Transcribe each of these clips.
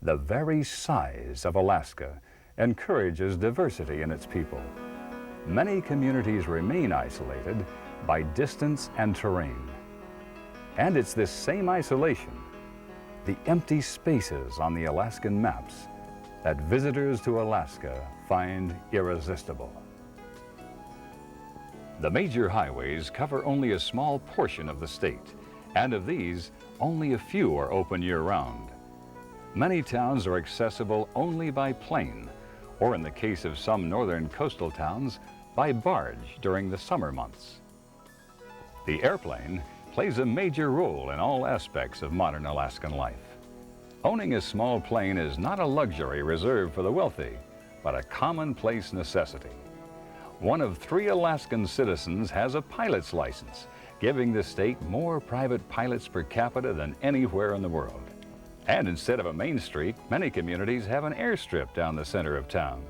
The very size of Alaska encourages diversity in its people. Many communities remain isolated by distance and terrain. And it's this same isolation, the empty spaces on the Alaskan maps, that visitors to Alaska find irresistible. The major highways cover only a small portion of the state, and of these, only a few are open year-round. Many towns are accessible only by plane, or in the case of some northern coastal towns, by barge during the summer months. The airplane plays a major role in all aspects of modern Alaskan life. Owning a small plane is not a luxury reserved for the wealthy, but a commonplace necessity. One of 3 Alaskan citizens has a pilot's license, giving the state more private pilots per capita than anywhere in the world. And instead of a main street, many communities have an airstrip down the center of town.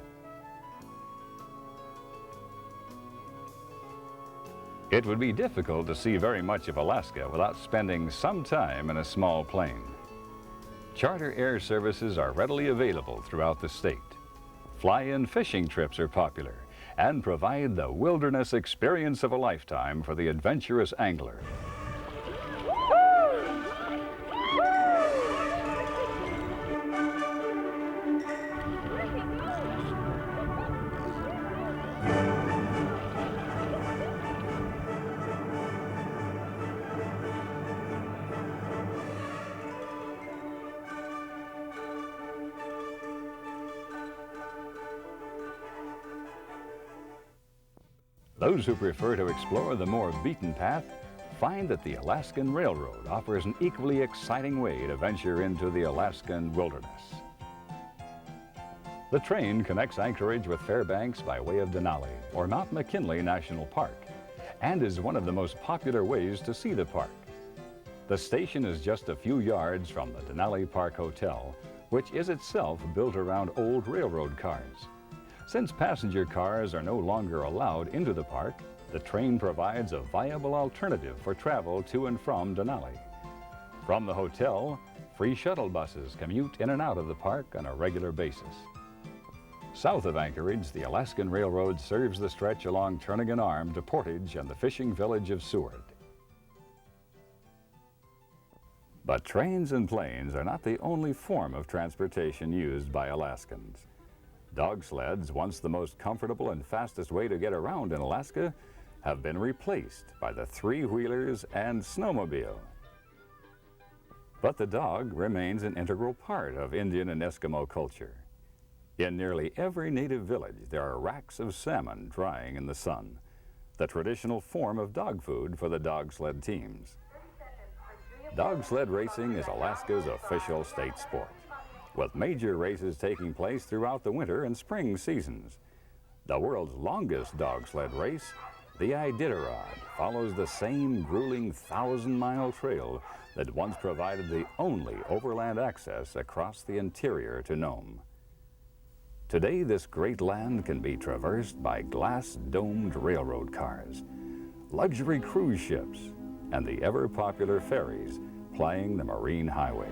It would be difficult to see very much of Alaska without spending some time in a small plane. Charter air services are readily available throughout the state. Fly-in fishing trips are popular and provide the wilderness experience of a lifetime for the adventurous angler. Those who prefer to explore the more beaten path find that the Alaskan Railroad offers an equally exciting way to venture into the Alaskan wilderness. The train connects Anchorage with Fairbanks by way of Denali or Mount McKinley National Park, and is one of the most popular ways to see the park. The station is just a few yards from the Denali Park Hotel, which is itself built around old railroad cars. Since passenger cars are no longer allowed into the park, the train provides a viable alternative for travel to and from Denali. From the hotel, free shuttle buses commute in and out of the park on a regular basis. South of Anchorage, the Alaskan Railroad serves the stretch along Turnagain Arm to Portage and the fishing village of Seward. But trains and planes are not the only form of transportation used by Alaskans. Dog sleds, once the most comfortable and fastest way to get around in Alaska, have been replaced by the 3-wheelers and snowmobile. But the dog remains an integral part of Indian and Eskimo culture. In nearly every native village, there are racks of salmon drying in the sun, the traditional form of dog food for the dog sled teams. Dog sled racing is Alaska's official state sport, with major races taking place throughout the winter and spring seasons. The world's longest dog sled race, the Iditarod, follows the same grueling 1,000-mile trail that once provided the only overland access across the interior to Nome. Today, this great land can be traversed by glass-domed railroad cars, luxury cruise ships, and the ever-popular ferries plying the marine highway.